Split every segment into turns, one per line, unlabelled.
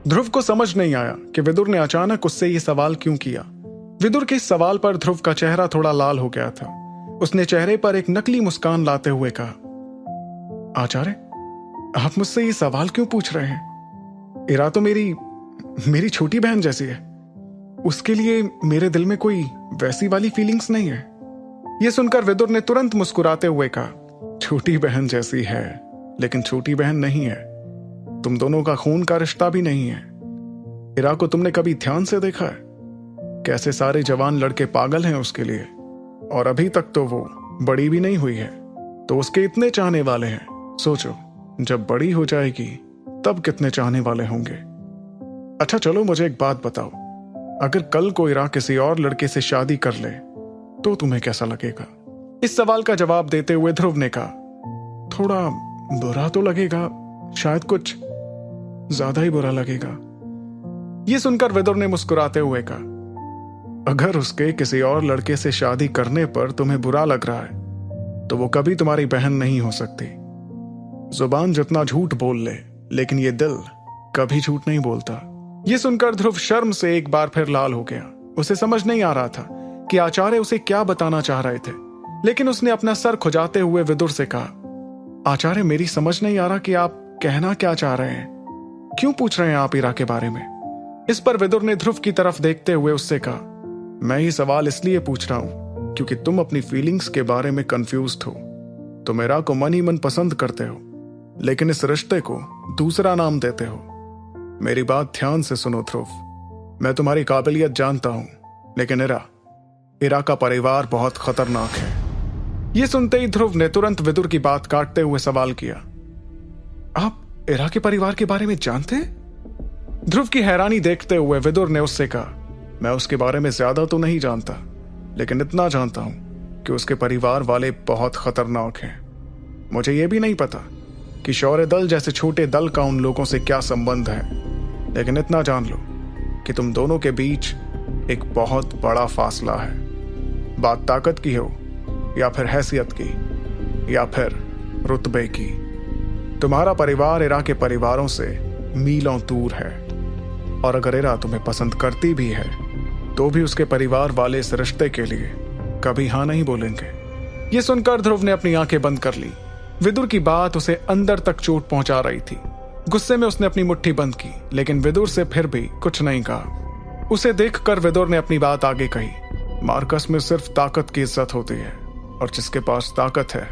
ध्रुव को समझ नहीं आया कि विदुर ने अचानक उससे ये सवाल क्यों किया। विदुर के इस सवाल पर ध्रुव का चेहरा थोड़ा लाल हो गया था। उसने चेहरे पर एक नकली मुस्कान लाते हुए कहा, आचार्य, आप मुझसे ये सवाल क्यों पूछ रहे हैं? इरा तो मेरी छोटी बहन जैसी है। उसके लिए मेरे दिल में कोई वैसी वाली फीलिंग्स नहीं है। यह सुनकर विदुर ने तुरंत मुस्कुराते हुए कहा, छोटी बहन जैसी है, लेकिन छोटी बहन नहीं है। तुम दोनों का खून का रिश्ता भी नहीं है। इरा को तुमने कभी ध्यान से देखा है? कैसे सारे जवान लड़के पागल हैं उसके लिए, और अभी तक तो वो बड़ी भी नहीं हुई है, तो उसके इतने चाहने वाले हैं। सोचो, जब बड़ी हो जाएगी तब कितने चाहने वाले होंगे। अच्छा चलो, मुझे एक बात बताओ, अगर कल को इरा किसी और लड़के से शादी कर ले तो तुम्हें कैसा लगेगा? इस सवाल का जवाब देते हुए ध्रुव ने कहा, थोड़ा बुरा तो लगेगा, शायद कुछ ज्यादा ही बुरा लगेगा। यह सुनकर विदुर ने मुस्कुराते हुए कहा, अगर उसके किसी और लड़के से शादी करने पर तुम्हें बुरा लग रहा है तो वो कभी तुम्हारी बहन नहीं हो सकती। जुबान जितना झूठ बोल ले, लेकिन ये दिल कभी झूठ नहीं बोलता। यह सुनकर ध्रुव शर्म से एक बार फिर लाल हो गया। उसे समझ नहीं आ रहा था कि आचार्य उसे क्या बताना चाह रहे थे, लेकिन उसने अपना सर खुजाते हुए विदुर से कहा, आचार्य, मेरी समझ नहीं आ रहा कि आप कहना क्या चाह रहे हैं। क्यों पूछ रहे हैं आप इरा के बारे में? इस पर विदुर ने ध्रुव की तरफ देखते हुए उससे कहा, मैं ये सवाल इसलिए पूछ रहा हूं क्योंकि तुम अपनी फीलिंग्स के बारे में कंफ्यूज्ड हो। तुम इरा को मन ही मन पसंद करते हो, लेकिन इस रिश्ते को दूसरा नाम देते हो। मेरी बात ध्यान से सुनो ध्रुव, मैं तुम्हारी काबिलियत जानता हूं, लेकिन इरा का परिवार बहुत खतरनाक है। यह सुनते ही ध्रुव ने तुरंत विदुर की बात काटते हुए सवाल किया, आप इरा के परिवार के बारे में जानते हैं? ध्रुव की हैरानी देखते हुए विदुर ने उससे कहा, मैं उसके बारे में ज्यादा तो नहीं जानता, लेकिन इतना जानता हूं कि उसके परिवार वाले बहुत खतरनाक हैं। मुझे यह भी नहीं पता कि शौर्य दल जैसे छोटे दल का उन लोगों से क्या संबंध है, लेकिन इतना जान लो कि तुम दोनों के बीच एक बहुत बड़ा फासला है। बात ताकत की हो या फिर हैसियत की या फिर रुतबे की, तुम्हारा परिवार इरा के परिवारों से मीलों दूर है। और अगर इरा तुम्हें पसंद करती भी है तो भी उसके परिवार वाले इस रिश्ते के लिए कभी हां नहीं बोलेंगे। यह सुनकर ध्रुव ने अपनी आंखें बंद कर ली। विदुर की बात उसे अंदर तक चोट पहुंचा रही थी। गुस्से में उसने अपनी मुट्ठी बंद की, लेकिन विदुर से फिर भी कुछ नहीं कहा। उसे देखकर विदुर ने अपनी बात आगे कही, मार्कस में सिर्फ ताकत की इज्जत होती है, और जिसके पास ताकत है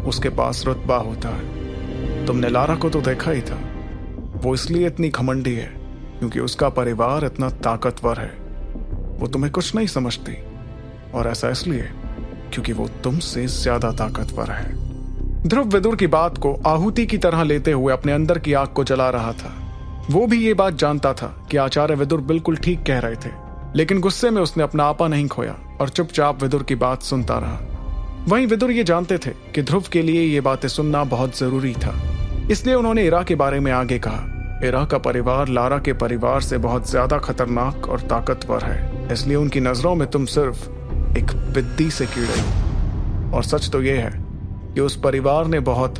उसके पास रुतबा होता है। तुमने लारा को तो देखा ही था, वो इसलिए इतनी घमंडी है क्योंकि उसका परिवार इतना ताकतवर है। वो तुम्हें कुछ नहीं समझती, और ऐसा इसलिए क्योंकि वो तुमसे ज्यादा ताकतवर है। ध्रुव विदुर की बात को आहुति की तरह लेते हुए अपने अंदर की आग को जला रहा था। वो भी ये बात जानता था कि आचार्य विदुर बिल्कुल ठीक कह रहे थे, लेकिन गुस्से में उसने अपना आपा नहीं खोया और चुपचाप विदुर की बात सुनता रहा। वहीं विदुर ये जानते थे कि ध्रुव के लिए ये बातें सुनना बहुत जरूरी था, इसलिए उन्होंने इरा के बारे में आगे कहा। इरा का परिवार लारा के परिवार से बहुत ज्यादा खतरनाक और ताकतवर है, इसलिए उनकी नजरों में तुम सिर्फ एक बिद्दी से कीड़े हो। और सच तो यह है कि उस परिवार ने बहुत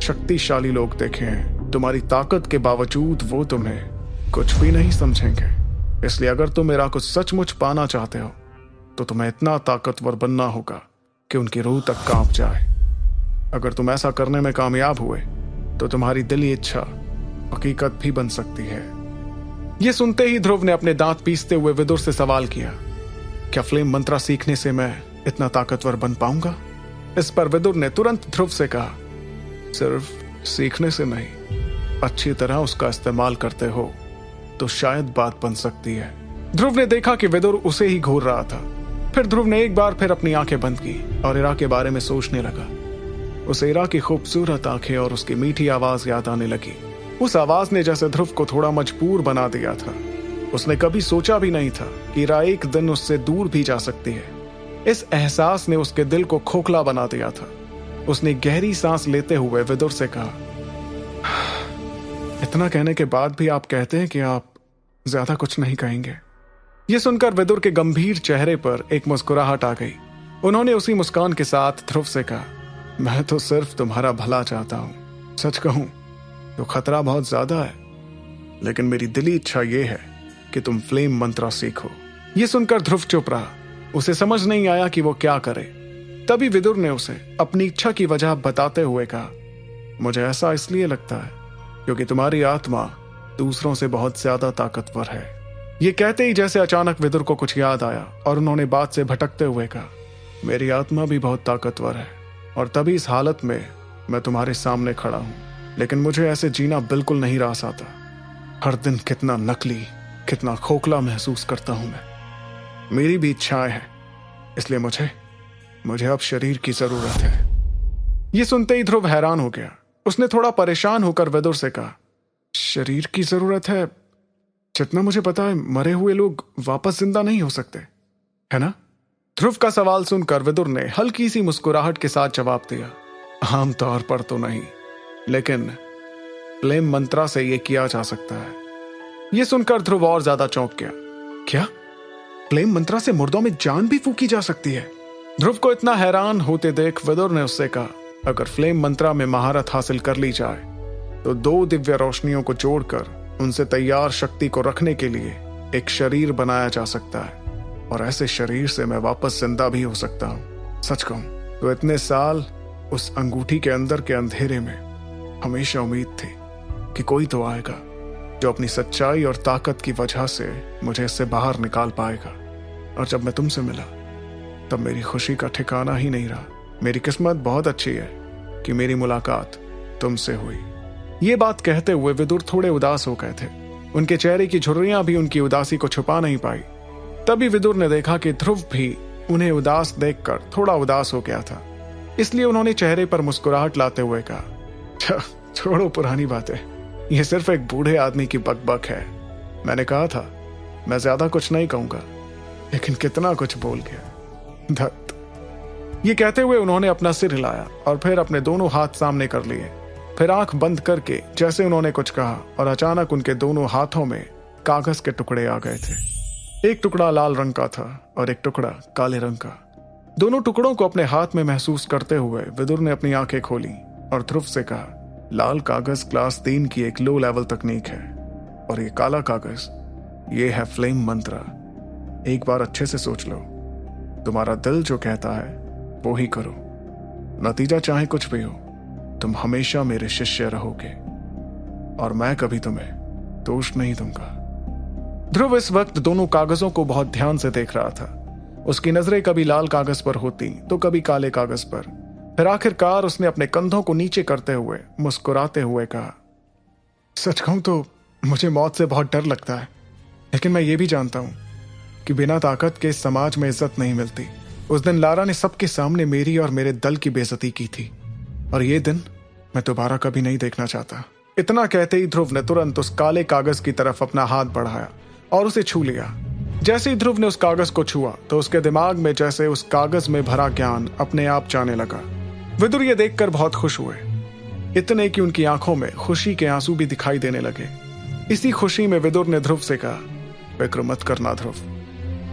शक्तिशाली लोग देखे हैं। तुम्हारी ताकत के बावजूद वो तुम्हें कुछ भी नहीं समझेंगे। इसलिए अगर तुम इरा को सचमुच पाना चाहते हो तो तुम्हें इतना ताकतवर बनना होगा कि उनकी रूह तक कांप जाए। अगर तुम ऐसा करने में कामयाब हुए तो तुम्हारी दिली इच्छा हकीकत भी बन सकती है। यह सुनते ही ध्रुव ने अपने दांत पीसते हुए विदुर से सवाल किया, क्या फ्लेम मंत्रा सीखने से मैं इतना ताकतवर बन पाऊंगा? इस पर विदुर ने तुरंत ध्रुव से कहा, सिर्फ सीखने से नहीं, अच्छी तरह उसका इस्तेमाल करते हो तो शायद बात बन सकती है। ध्रुव ने देखा कि विदुर उसे ही घूर रहा था। फिर ध्रुव ने एक बार फिर अपनी आंखें बंद की और इरा के बारे में सोचने लगा। उसे इरा की खूबसूरत आंखें और उसकी मीठी आवाज याद आने लगी। उस आवाज ने जैसे ध्रुव को थोड़ा मजबूर बना दिया था। उसने कभी सोचा भी नहीं था कि इरा एक दिन उससे दूर भी जा सकती है। इस एहसास ने उसके दिल को खोखला बना दिया था। उसने गहरी सांस लेते हुए विदुर से कहा, इतना कहने के बाद भी आप कहते हैं कि आप ज्यादा कुछ नहीं कहेंगे। यह सुनकर विदुर के गंभीर चेहरे पर एक मुस्कुराहट आ गई। उन्होंने उसी मुस्कान के साथ ध्रुव से कहा, मैं तो सिर्फ तुम्हारा भला चाहता हूं। सच कहूं तो खतरा बहुत ज्यादा है। लेकिन मेरी दिली इच्छा यह है कि तुम फ्लेम मंत्रा सीखो। यह सुनकर ध्रुव चुप रहा। उसे समझ नहीं आया कि वो क्या करे। तभी विदुर ने उसे अपनी इच्छा की वजह बताते हुए कहा, मुझे ऐसा इसलिए लगता है क्योंकि तुम्हारी आत्मा दूसरों से बहुत ज्यादा ताकतवर है। ये कहते ही जैसे अचानक विदुर को कुछ याद आया और उन्होंने बात से भटकते हुए कहा, मेरी आत्मा भी बहुत ताकतवर है और तभी इस हालत में मैं तुम्हारे सामने खड़ा हूं, लेकिन मुझे ऐसे जीना बिल्कुल नहीं रास आता। हर दिन कितना नकली, कितना खोखला महसूस करता हूं मैं। मेरी भी इच्छाएं हैं, इसलिए मुझे अब शरीर की जरूरत है। यह सुनते ही ध्रुव हैरान हो गया। उसने थोड़ा परेशान होकर विदुर से कहा, शरीर की जरूरत है? जितना मुझे पता है मरे हुए लोग वापस जिंदा नहीं हो सकते, है ना? ध्रुव का सवाल सुनकर विदुर ने हल्की सी मुस्कुराहट के साथ जवाब दिया, आमतौर पर तो नहीं, लेकिन फ्लेम मंत्रा से यह किया जा सकता है। यह सुनकर ध्रुव और ज्यादा चौंक गया। क्या फ्लेम मंत्रा से मुर्दों में जान भी फूकी जा सकती है? ध्रुव को इतना हैरान होते देख विदुर ने उससे कहा, अगर फ्लेम मंत्रा में महारत हासिल कर ली जाए तो 2 दिव्य रोशनियों को जोड़कर उनसे तैयार शक्ति को रखने के लिए एक शरीर बनाया जा सकता है, और ऐसे शरीर से मैं वापस जिंदा भी हो सकता हूं। सच कहूं तो इतने साल उस अंगूठी के अंदर के अंधेरे में हमेशा उम्मीद थी कि कोई तो आएगा जो अपनी सच्चाई और ताकत की वजह से मुझे इससे बाहर निकाल पाएगा। और जब मैं तुमसे मिला तब मेरी खुशी का ठिकाना ही नहीं रहा। मेरी किस्मत बहुत अच्छी है कि मेरी मुलाकात तुमसे हुई। ये बात कहते हुए विदुर थोड़े उदास हो गए थे। उनके चेहरे की झुर्रियां भी उनकी उदासी को छुपा नहीं पाई। तभी विदुर ने देखा कि ध्रुव भी उन्हें उदास देखकर थोड़ा उदास हो गया था, इसलिए उन्होंने चेहरे पर मुस्कुराहट लाते हुए कहा, छोड़ो पुरानी बातें, यह सिर्फ एक बूढ़े आदमी की बकबक है। मैंने कहा था मैं ज्यादा कुछ नहीं कहूंगा, लेकिन कितना कुछ बोल गया। धत। ये कहते हुए उन्होंने अपना सिर हिलाया और फिर अपने दोनों हाथ सामने कर लिए। फिर आंख बंद करके जैसे उन्होंने कुछ कहा और अचानक उनके दोनों हाथों में कागज के टुकड़े आ गए थे। एक टुकड़ा लाल रंग का था और एक टुकड़ा काले रंग का। दोनों टुकड़ों को अपने हाथ में महसूस करते हुए विदुर ने अपनी आंखें खोली और ध्रुव से कहा, लाल कागज क्लास 3 की एक लो लेवल तकनीक है और ये काला कागज ये है फ्लेम मंत्रा। एक बार अच्छे से सोच लो, तुम्हारा दिल जो कहता है वो ही करो, नतीजा चाहे कुछ भी हो, तुम हमेशा मेरे शिष्य रहोगे और मैं कभी तुम्हें दोष नहीं दूंगा। ध्रुव इस वक्त दोनों कागजों को बहुत ध्यान से देख रहा था। उसकी नजरें कभी लाल कागज पर होती तो कभी काले कागज पर। फिर आखिरकार उसने अपने कंधों को नीचे करते हुए मुस्कुराते हुए कहा, सच कहूं तो मुझे मौत से बहुत डर लगता है, लेकिन मैं ये भी जानता हूं कि बिना ताकत के इस समाज में इज्जत नहीं मिलती। उस दिन लारा ने सबके सामने मेरी और मेरे दल की बेइज्जती की थी और ये दिन मैं दोबारा कभी नहीं देखना चाहता। इतना कहते ही ध्रुव ने तुरंत उस काले कागज की तरफ अपना हाथ बढ़ाया और उसे छू लिया। जैसे ही ध्रुव ने उस कागज को छुआ तो उसके दिमाग में जैसे उस कागज में भरा ज्ञान अपने आप जाने लगा। विदुर ये देखकर बहुत खुश हुए, इतने कि उनकी आंखों में खुशी के आंसू भी दिखाई देने लगे। इसी खुशी में विदुर ने ध्रुव से कहा, फिक्र मत करना ध्रुव,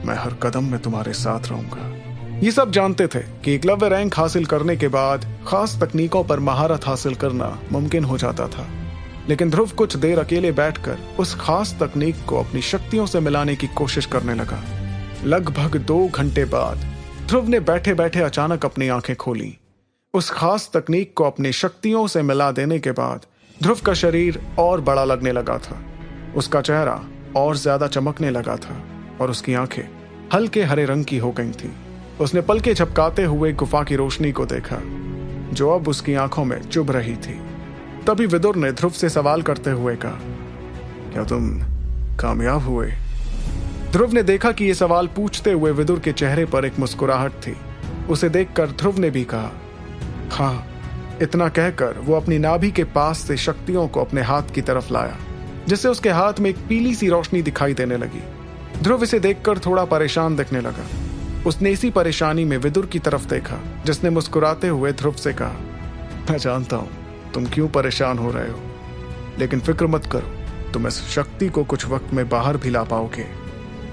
मैं हर कदम में तुम्हारे साथ रहूंगा। ये सब जानते थे कि एकलव्य रैंक हासिल करने के बाद खास तकनीकों पर महारत हासिल करना मुमकिन हो जाता था, लेकिन ध्रुव कुछ देर अकेले बैठकर उस खास तकनीक को अपनी शक्तियों से मिलाने की कोशिश करने लगा। लगभग 2 घंटे बाद ध्रुव ने बैठे बैठे अचानक अपनी आंखें खोली। उस खास तकनीक को अपनी शक्तियों से मिला देने के बाद ध्रुव का शरीर और बड़ा लगने लगा था। उसका चेहरा और ज्यादा चमकने लगा था और उसकी आंखें हल्के हरे रंग की हो गई थी। उसने पलके झपकाते हुए गुफा की रोशनी को देखा जो अब उसकी आंखों में चुभ रही थी। तभी विदुर ने ध्रुव से सवाल करते हुए कहा, क्या तुम कामयाब हुए? ध्रुव ने देखा कि यह सवाल पूछते हुए विदुर के चेहरे पर एक मुस्कुराहट थी। उसे देखकर ध्रुव ने भी कहा, हाँ। इतना कहकर वो अपनी नाभि के पास से शक्तियों को अपने हाथ की तरफ लाया, जिससे उसके हाथ में एक पीली सी रोशनी दिखाई देने लगी। ध्रुव इसे देखकर थोड़ा परेशान दिखने लगा। उसने इसी परेशानी में विदुर की तरफ देखा, जिसने मुस्कुराते हुए ध्रुव से कहा, मैं जानता हूं तुम क्यों परेशान हो रहे हो, लेकिन फिक्र मत करो, तुम इस शक्ति को कुछ वक्त में बाहर भी ला पाओगे।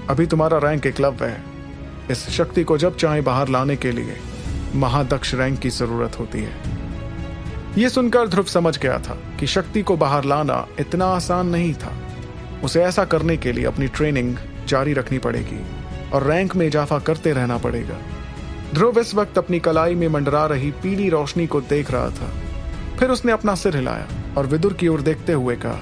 अभी तुम्हारा रैंक एकलव्य है। इस शक्ति को जब चाहे बाहर लाने के लिए महादक्ष रैंक की जरूरत होती है। यह सुनकर ध्रुव समझ गया था कि शक्ति को बाहर लाना इतना आसान नहीं था। उसे ऐसा करने के लिए अपनी ट्रेनिंग जारी रखनी पड़ेगी और रैंक में इजाफा करते रहना पड़ेगा। ध्रुव इस वक्त अपनी कलाई में मंडरा रही पीली रोशनी को देख रहा था। फिर उसने अपना सिर हिलाया और विदुर की ओर देखते हुए कहा,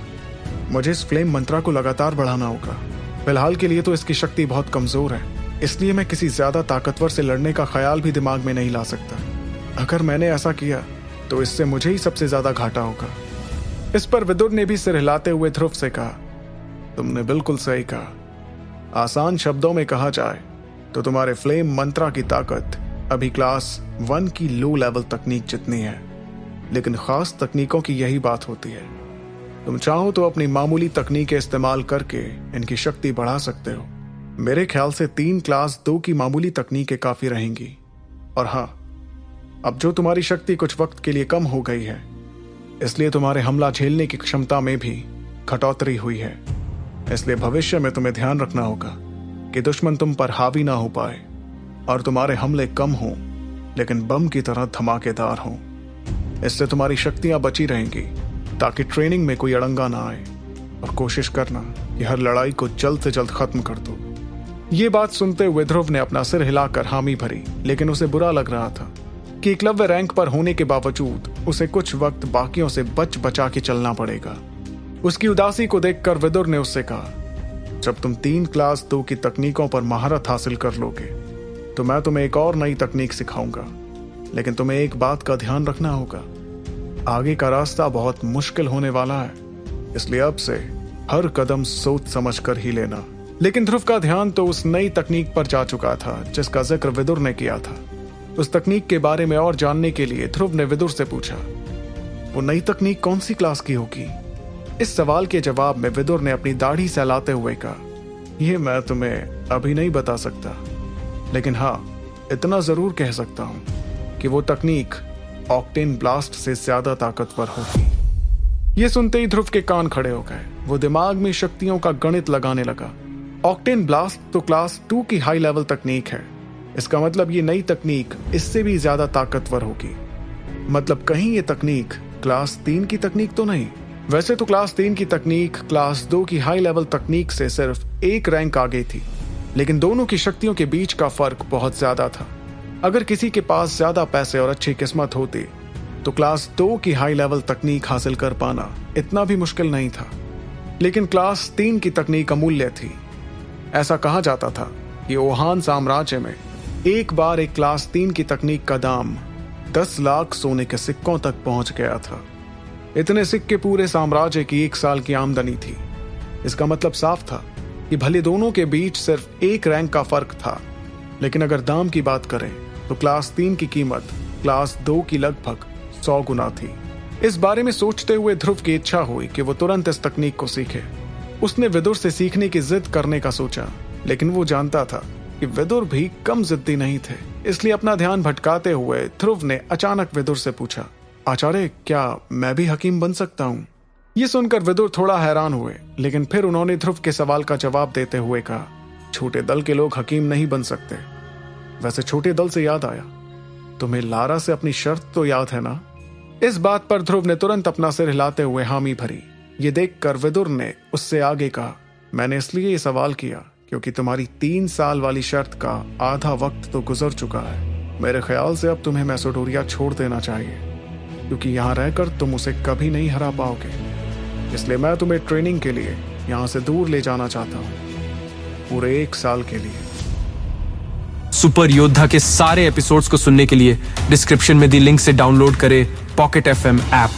मुझे इस फ्लेम मंत्रा को लगातार बढ़ाना होगा। फिलहाल के लिए तो इसकी शक्ति बहुत कमजोर है, इसलिए मैं किसी ज्यादा ताकतवर से लड़ने का ख्याल भी दिमाग में नहीं ला सकता। अगर मैंने ऐसा किया तो इससे मुझे ही सबसे ज्यादा घाटा होगा। इस पर विदुर ने भी सिर हिलाते हुए ध्रुव से कहा, तुमने बिल्कुल सही कहा। आसान शब्दों में कहा जाए तो तुम्हारे फ्लेम मंत्रा की ताकत अभी क्लास 1 की लो लेवल तकनीक जितनी है, लेकिन खास तकनीकों की यही बात होती है। तुम चाहो तो अपनी मामूली तकनीकें इस्तेमाल करके इनकी शक्ति बढ़ा सकते हो। मेरे ख्याल से 3 क्लास 2 की मामूली तकनीकें काफी रहेंगी। और हाँ, अब जो तुम्हारी शक्ति कुछ वक्त के लिए कम हो गई है, इसलिए तुम्हारे हमला झेलने की क्षमता में भी कटौती हुई है। इसलिए भविष्य में तुम्हें ध्यान रखना होगा कि दुश्मन तुम पर हावी ना हो पाए और तुम्हारे हमले कम हों लेकिन बम की तरह धमाकेदार हों। इससे तुम्हारी शक्तियां बची रहेंगी ताकि ट्रेनिंग में कोई अड़ंगा ना आए। और कोशिश करना कि हर लड़ाई को जल्द से जल्द खत्म कर दो। ये बात सुनते हुए ध्रुव ने अपना सिर हिलाकर हामी भरी, लेकिन उसे बुरा लग रहा था कि एकलव्य रैंक पर होने के बावजूद उसे कुछ वक्त बाकियों से बच बचा के चलना पड़ेगा। उसकी उदासी को देखकर विदुर ने उससे कहा, जब तुम 3 क्लास 2 की तकनीकों पर महारत हासिल कर लोगे तो मैं तुम्हें एक और नई तकनीक सिखाऊंगा। लेकिन तुम्हें एक बात का ध्यान रखना होगा, आगे का रास्ता बहुत मुश्किल होने वाला है, इसलिए अब से हर कदम सोच समझ कर ही लेना। लेकिन ध्रुव का ध्यान तो उस नई तकनीक पर जा चुका था जिसका जिक्र विदुर ने किया था। उस तकनीक के बारे में और जानने के लिए ध्रुव ने विदुर से पूछा, वो नई तकनीक कौन सी क्लास की होगी? इस सवाल के जवाब में विदुर ने अपनी दाढ़ी सहलाते हुए कहा, यह मैं तुम्हें अभी नहीं बता सकता, लेकिन हाँ, इतना जरूर कह सकता हूं कि वो तकनीक ऑक्टेन ब्लास्ट से ज्यादा ताकतवर होगी। ये सुनते ही ध्रुव के कान खड़े हो गए। वो दिमाग में शक्तियों का गणित लगाने लगा। ऑक्टेन ब्लास्ट तो क्लास 2 की हाई लेवल तकनीक है। इसका मतलब ये नई तकनीक इससे भी ज्यादा ताकतवर होगी। मतलब कहीं ये तकनीक क्लास 3 की तकनीक तो नहीं। वैसे तो क्लास 3 की तकनीक क्लास 2 की हाई लेवल तकनीक से सिर्फ 1 रैंक आगे थी, लेकिन दोनों की शक्तियों के बीच का फर्क बहुत ज्यादा था। अगर किसी के पास ज्यादा पैसे और अच्छी किस्मत होती तो क्लास 2 की हाई लेवल तकनीक हासिल कर पाना इतना भी मुश्किल नहीं था। लेकिन क्लास 3 की तकनीक अमूल्य थी। ऐसा कहा जाता था कि ओहान साम्राज्य में एक बार एक क्लास 3 की तकनीक का दाम 10 लाख सोने के सिक्कों तक पहुंच गया था। इतने सिक्के पूरे साम्राज्य की 1 साल की आमदनी थी। इसका मतलब साफ था कि भले दोनों के बीच सिर्फ 1 रैंक का फर्क था, लेकिन अगर दाम की बात करें तो क्लास 3 की कीमत क्लास 2 की लगभग 100 गुना थी। इस बारे में सोचते हुए ध्रुव की इच्छा हुई कि वो तुरंत इस तकनीक को सीखे। उसने विदुर से सीखने की जिद करने का सोचा, लेकिन वो जानता था कि विदुर भी कम जिद्दी नहीं थे। इसलिए अपना ध्यान भटकाते हुए ध्रुव ने अचानक विदुर से पूछा, आचार्य, क्या मैं भी हकीम बन सकता हूँ? ये सुनकर विदुर थोड़ा हैरान हुए, लेकिन फिर उन्होंने ध्रुव के सवाल का जवाब देते हुए कहा, छोटे दल के लोग हकीम नहीं बन सकते। वैसे छोटे दल से याद आया, तुम्हें लारा से अपनी शर्त तो याद है ना? इस बात पर ध्रुव ने तुरंत अपना सिर हिलाते हुए हामी भरी। ये देखकर विदुर ने उससे आगे कहा, मैंने इसलिए ये सवाल किया क्योंकि तुम्हारी 3 साल वाली शर्त का आधा वक्त तो गुजर चुका है। मेरे ख्याल से अब तुम्हें मैसेडोरिया छोड़ देना चाहिए, क्योंकि यहाँ रहकर तुम उसे कभी नहीं हरा पाओगे। इसलिए मैं तुम्हें ट्रेनिंग के लिए यहाँ से दूर ले जाना चाहता हूँ, पूरे 1 साल के लिए।
सुपर योद्धा के सारे एपिसोड्स को सुनने के लिए डिस्क्रिप्शन में दी लिंक से डाउनलोड करें पॉकेट FM ऐप।